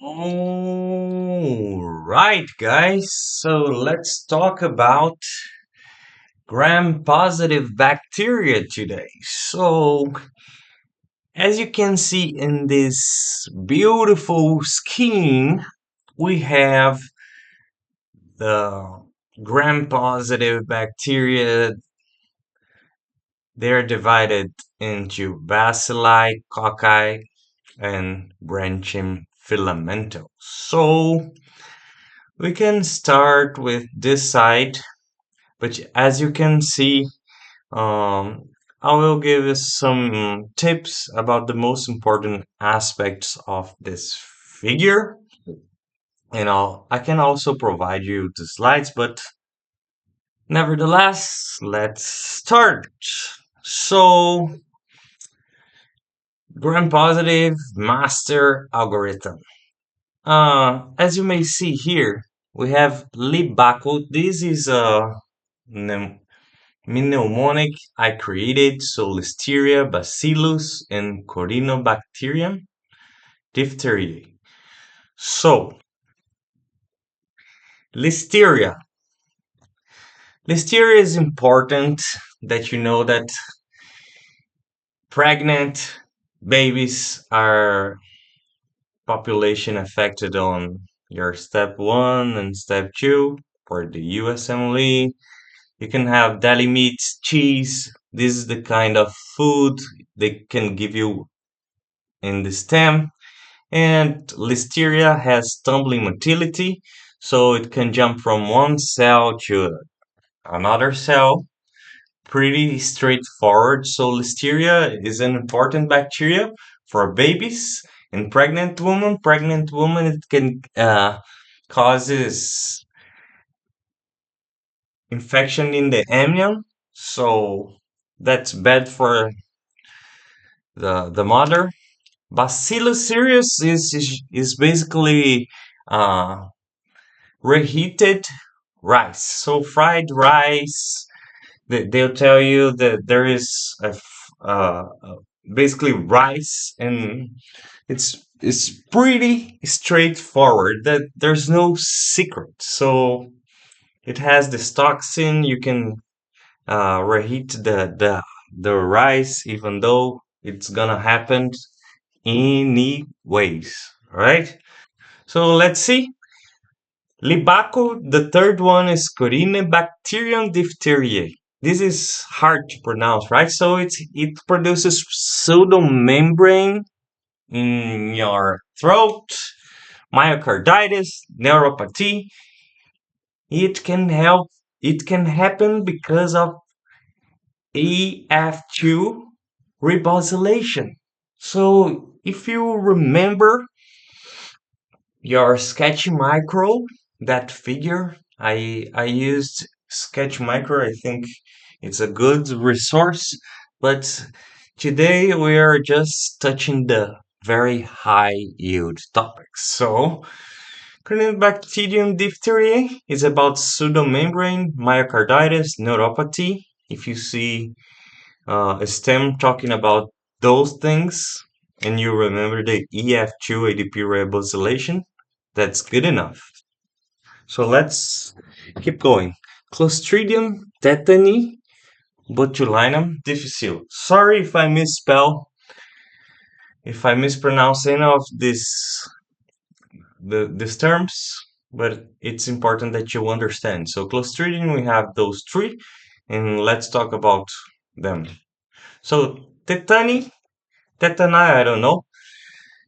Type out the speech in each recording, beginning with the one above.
All right, guys. So let's talk about gram-positive bacteria today. So, as you can see in this beautiful scheme, we have the gram-positive bacteria. They're divided into bacilli, cocci, and branching filamentous. So, we can start with this side, but as you can see, um, I will give you some tips about the most important aspects of this figure. I can also provide you the slides, but nevertheless, let's start. So, gram-positive master algorithm. As you may see here, we have Libaco. This is a mnemonic I created, so Listeria, Bacillus, and Corynebacterium diphtheriae. So, Listeria. Listeria is important that you know that pregnant babies are population affected on your step 1 and step 2 for the USMLE. You can have deli meats, cheese. This is the kind of food they can give you in the stem. And Listeria has tumbling motility, so it can jump from one cell to another cell. Pretty straightforward. So Listeria is an important bacteria for babies and pregnant women. Pregnant women, it can causes infection in the amnion, so that's bad for the mother. Bacillus cereus is basically uh, reheated rice. So fried rice, they'll tell you that there is basically rice, and it's pretty straightforward. That there's no secret. So it has this toxin. You can reheat the rice, even though it's gonna happen anyways. Right? So let's see. Libaco, the third one is Corynebacterium diphtheriae. This is hard to pronounce, right? So it produces pseudomembrane in your throat, myocarditis, neuropathy. It can help. It can happen because of AF2 rebosylation. So if you remember your Sketch Micro, that figure, I used Sketch Micro. I think it's a good resource, but today we are just touching the very high yield topics. So, Corynebacterium diphtheriae is about pseudomembrane, myocarditis, neuropathy. If you see a stem talking about those things and you remember the EF2 ADP rebosylation, that's good enough. So let's keep going. Clostridium tetani botulinum difficile. Sorry if I misspell, if I mispronounce any of these terms, but it's important that you understand. So Clostridium, we have those three, and let's talk about them. So tetani, I don't know.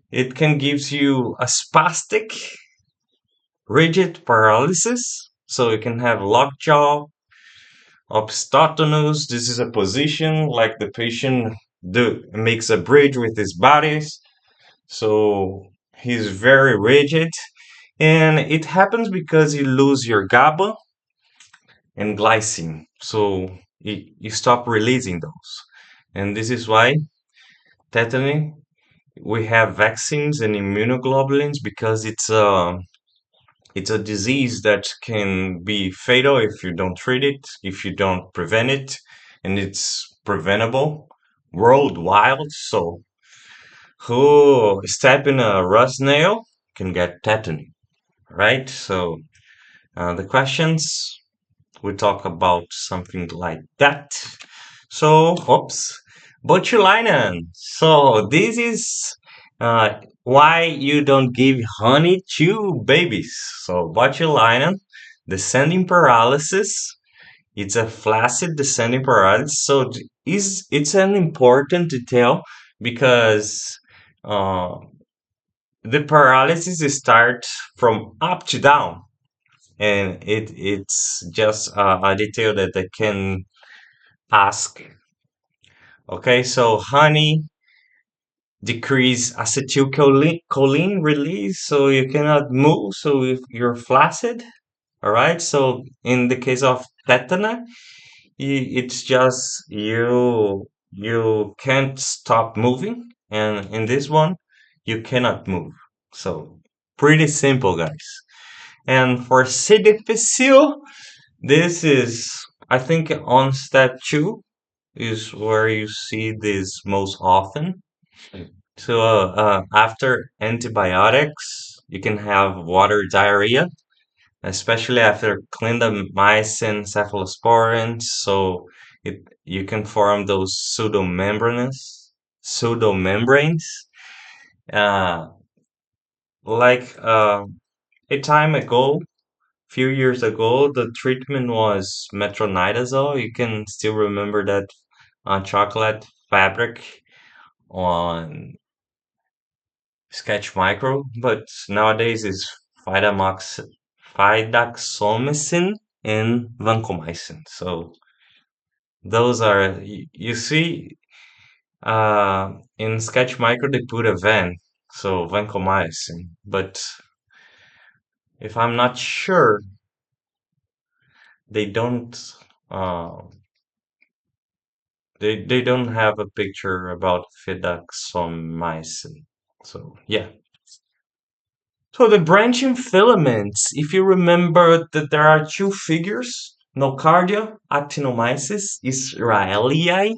It can gives you a spastic, rigid paralysis. So you can have lockjaw, obstatonus. This is a position like the patient makes a bridge with his bodies. So he's very rigid. And it happens because you lose your GABA and glycine. So you stop releasing those. And this is why tetany, we have vaccines and immunoglobulins because it's a disease that can be fatal if you don't treat it, if you don't prevent it, and it's preventable worldwide. So, who step in a rust nail can get tetany, right? So the questions we talk about something like that. So, oops, botulinum. So this is why you don't give honey to babies. So botulinum, descending paralysis. It's a flaccid descending paralysis. So is it's an important detail because uh, the paralysis starts from up to down, and it's just a detail that I can ask. Okay, so honey decrease acetylcholine release, so you cannot move. So if you're flaccid, all right. So in the case of tetana, it's just you can't stop moving, and in this one, you cannot move. So pretty simple, guys. And for C. difficile, this is, I think, on step two is where you see this most often. So after antibiotics, you can have water diarrhea, especially after clindamycin cephalosporins. So you can form those pseudomembranes. Uh, like a time ago, few years ago, the treatment was metronidazole. You can still remember that chocolate fabric on Sketch Micro, but nowadays it's Fidamox, fidaxomicin and vancomycin. So those are you see in Sketch Micro they put a van, so vancomycin. But if I'm not sure, they don't uh, they don't have a picture about fidaxomicin. So yeah. So the branching filaments, if you remember that there are two figures, nocardia, actinomyces, Israelii.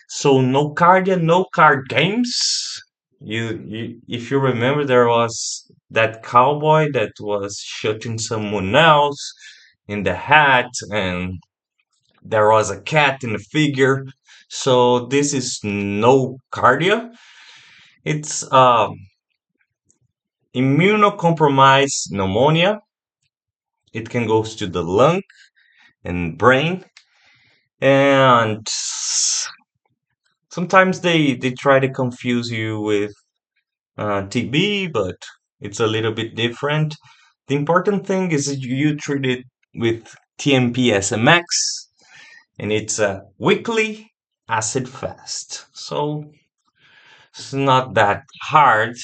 So nocardia, no card games. If you remember, there was that cowboy that was shooting someone else in the hat, and there was a cat in the figure. So this is nocardia. It's immunocompromised pneumonia. It can go to the lung and brain, and sometimes they try to confuse you with TB, but it's a little bit different. The important thing is that you treat it with TMP SMX, and it's a weekly acid fast. So it's not that hard.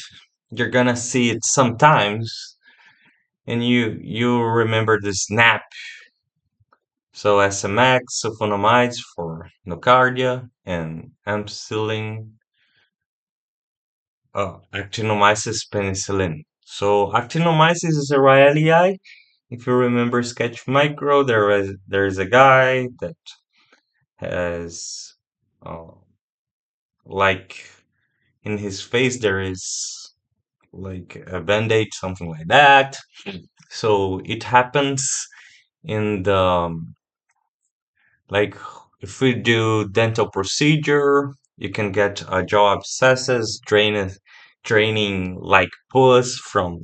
You're gonna see it sometimes, and you remember the SNAP. So SMX, sulfonamides for nocardia, and ampicillin, actinomyces penicillin. So actinomyces is a Rayleigh. If you remember Sketch Micro, there's a guy that has uh, like in his face there is like a bandage, something like that. So it happens in the like if we do dental procedure, you can get jaw abscesses, draining like pus from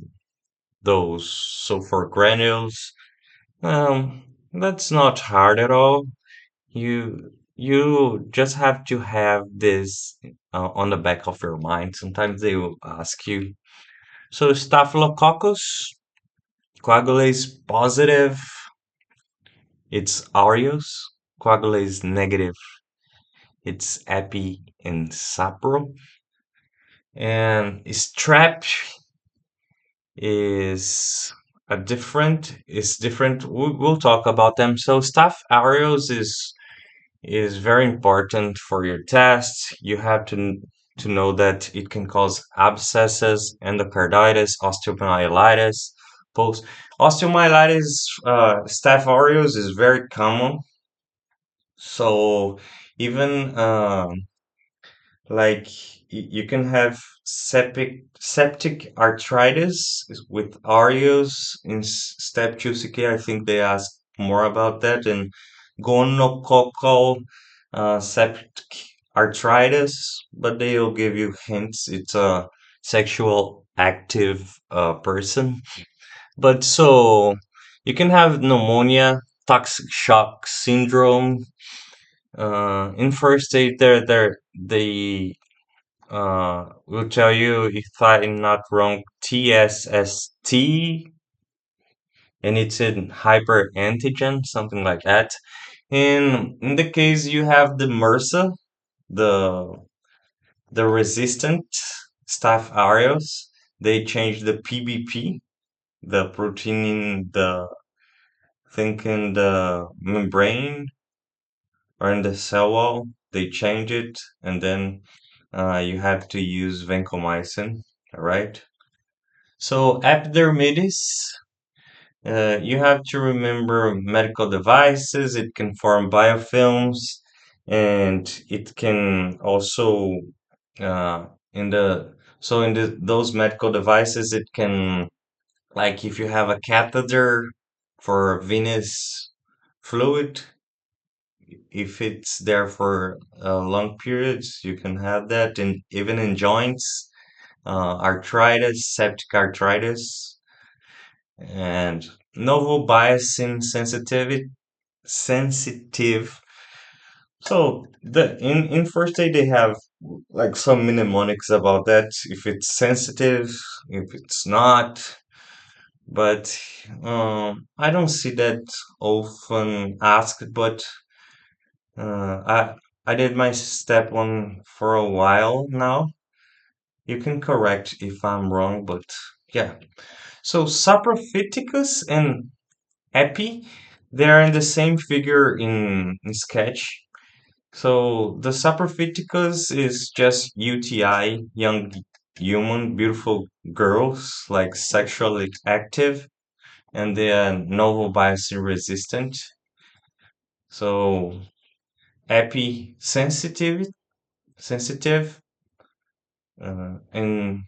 those sulfur granules. That's not hard at all. You just have to have this on the back of your mind. Sometimes they will ask you. So Staphylococcus coagulase positive, it's aureus. Coagulase negative, it's epi and sapro. And strep is different. We'll talk about them. So Staph aureus is very important for your test. You have to know that it can cause abscesses, endocarditis, osteomyelitis. Post osteomyelitis, Staph aureus is very common. So even like you can have septic arthritis with Arios in step 2CK. I think they asked more about that. And gonococcal septic arthritis, but they'll give you hints. It's a sexual active person. But so you can have pneumonia, toxic shock syndrome. In first aid, they will tell you, if I'm not wrong, TSST, and it's in hyperantigen, something like that. And in the case you have the MRSA, the the resistant Staph aureus, they changed the PBP, the protein in the think in the membrane or in the cell wall. They change it, and then you have to use vancomycin. All right. So epidermidis, you have to remember medical devices. It can form biofilms, and it can also in the so in those medical devices, it can, like if you have a catheter for venous fluid, if it's there for long periods, you can have that, and even in joints, arthritis, septic arthritis, and novel biocin sensitive. So the in first aid they have like some mnemonics about that, if it's sensitive, if it's not. But I don't see that often asked. But I did my step one for a while now. You can correct if I'm wrong, but yeah. So saprophyticus and epi, they're in the same figure in sketch. So the saprophyticus is just UTI, young human, beautiful girls, like sexually active, and they are novel biocin resistant. So epi sensitive, and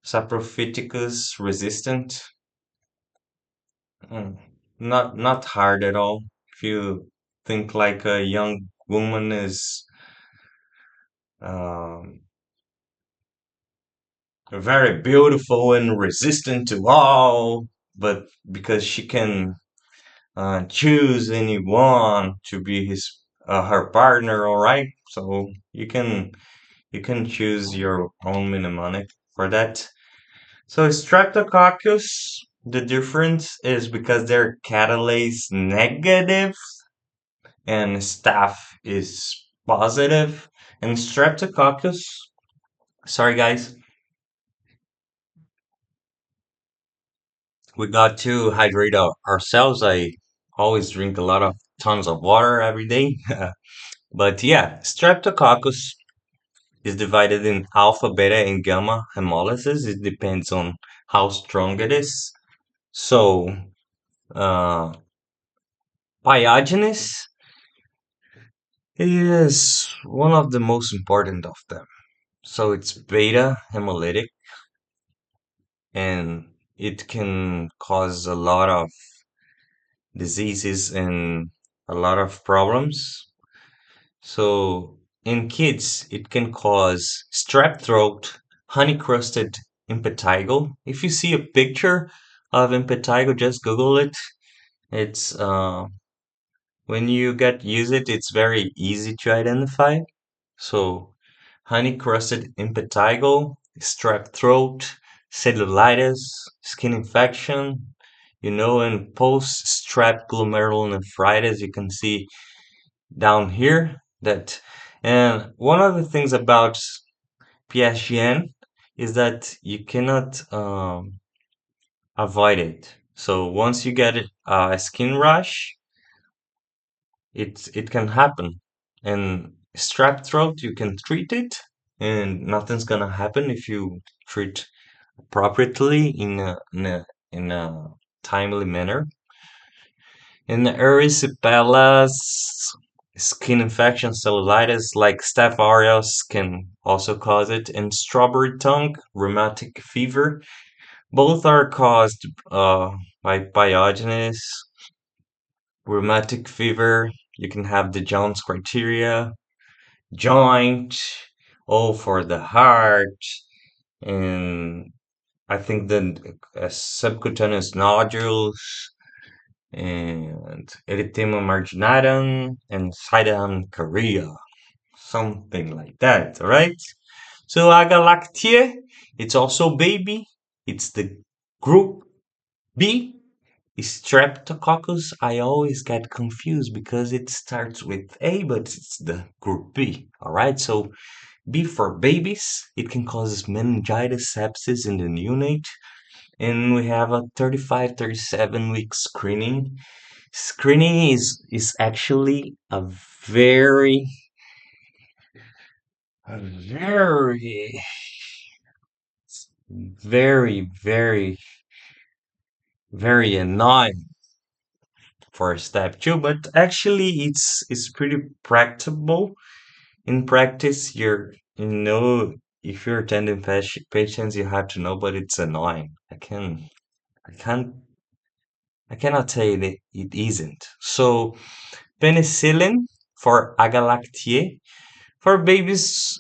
saprophyticus resistant. Mm, not hard at all. If you think like a young woman is um, very beautiful and resistant to all, but because she can choose anyone to be his her partner, all right. So you can choose your own mnemonic for that. So Streptococcus, the difference is because they're catalase negative and staph is positive. And Streptococcus, sorry guys, we got to hydrate ourselves. I always drink a lot of tons of water every day. But yeah, Streptococcus is divided in alpha, beta, and gamma hemolysis. It depends on how strong it is. So, uh, Pyogenes is one of the most important of them. So it's beta hemolytic, and it can cause a lot of diseases and a lot of problems. So in kids, it can cause strep throat, honey-crusted impetigo. If you see a picture of impetigo, just Google it. It's when you get use it, it's very easy to identify. So honey-crusted impetigo, strep throat, cellulitis, skin infection, and post-strep glomerulonephritis, you can see down here that. And one of the things about PSGN is that you cannot avoid it. So once you get a skin rash, it can happen. And strep throat, you can treat it, and nothing's gonna happen if you treat appropriately in a timely manner. And erysipelas skin infection, cellulitis, like Staph aureus can also cause it, and strawberry tongue, rheumatic fever. Both are caused by pyogenes. Rheumatic fever, you can have the Jones criteria, joint, all for the heart, and I think the subcutaneous nodules and erythema marginatum and Pseudomonas chorea, something like that. All right. So Agalactiae, it's also baby. It's the group B. Streptococcus, I always get confused because it starts with A, but it's the group B. All right, so B for babies. It can cause meningitis, sepsis in the neonate, and we have a 35, 37 week screening. Screening is actually very, a very, very annoying for step two, but actually it's pretty practicable. In practice, if you're attending patients, you have to know, but it's annoying. I can't, I cannot say that it isn't. So penicillin for Agalactiae. For babies,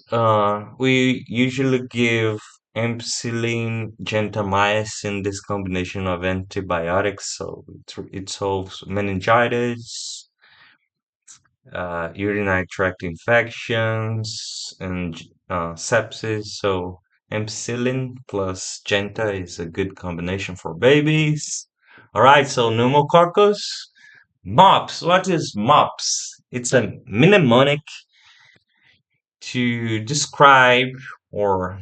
we usually give ampicillin, gentamicin, this combination of antibiotics. So it solves meningitis, urinary tract infections, and sepsis. So ampicillin plus genta is a good combination for babies. All right, so pneumococcus, MOPS. What is MOPS? It's a mnemonic to describe or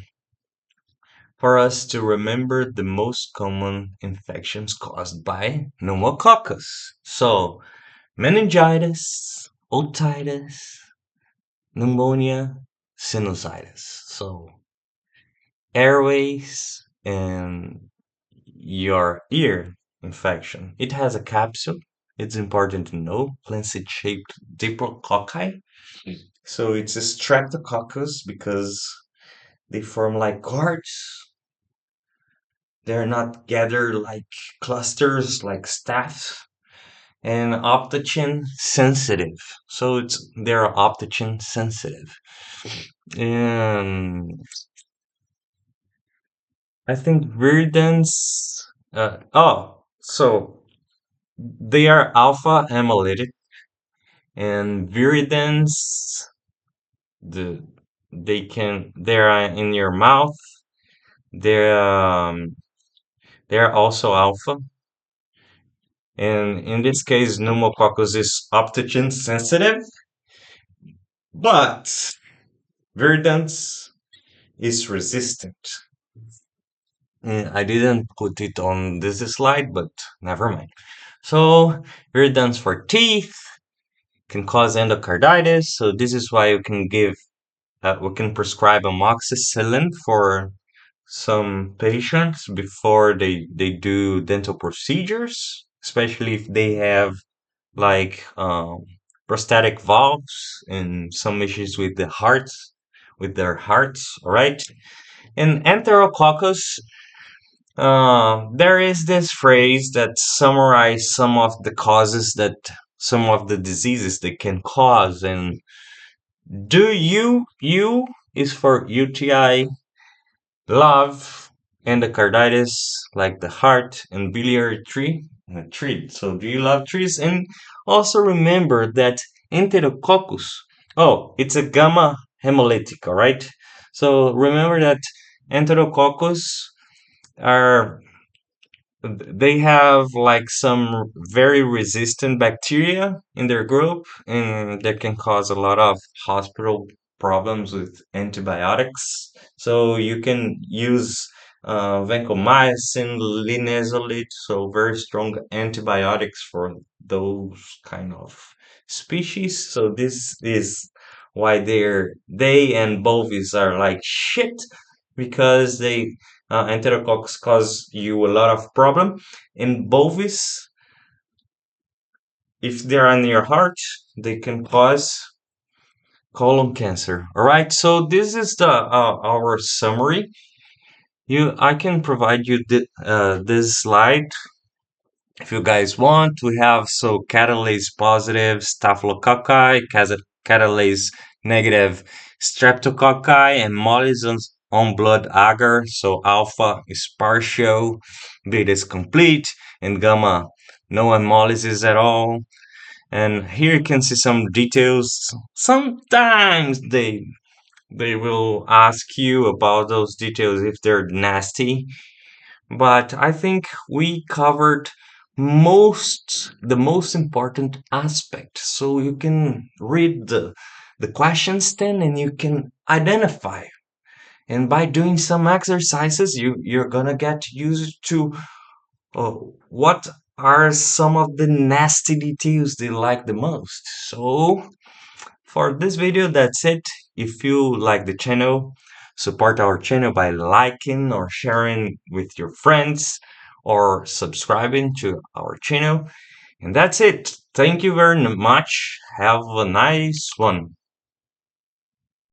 for us to remember the most common infections caused by pneumococcus. So, meningitis, otitis, pneumonia, sinusitis. So, airways and your ear infection. It has a capsule. It's important to know, lancet-shaped diprococci. So it's a streptococcus because they form like guards. They're not gathered like clusters like staph. And optogen sensitive. So they're optogen sensitive. And I think viridans. So they are alpha hemolytic, and viridans. The they're in your mouth. They're they're also alpha, and in this case, pneumococcus is optogen sensitive, but viridans is resistant. I didn't put it on this slide, but never mind. So viridans for teeth can cause endocarditis. So this is why we can prescribe amoxicillin for some patients before they do dental procedures, especially if they have like prosthetic valves and some issues with their hearts, all right? And enterococcus, there is this phrase that summarizes some of the diseases they can cause. And U is for UTI, love, endocarditis, like the heart, and biliary tree. So do you love trees? And also remember that enterococcus, oh, it's a gamma hemolytic, all right? So remember that enterococcus are they have like some very resistant bacteria in their group, and that can cause a lot of hospital problems with antibiotics. So you can use vancomycin, linezolid, so very strong antibiotics for those kind of species. So this is why they and bovis are like shit because they enterococcus cause you a lot of problem. In bovis, if they're on your heart, they can cause colon cancer. All right, so this is the our summary. I can provide you this slide if you guys want. We have so catalase positive staphylococci, catalase negative streptococci, and mollisons on blood agar. So alpha is partial, beta is complete, and gamma no hemolysis at all. And here you can see some details. Sometimes they will ask you about those details if they're nasty, but I think we covered the most important aspect. So you can read the questions then and you can identify. And by doing some exercises, you're gonna get used to what are some of the nasty details they like the most. So for this video, that's it. If you like the channel, support our channel by liking or sharing with your friends or subscribing to our channel. And that's it. Thank you very much. Have a nice one.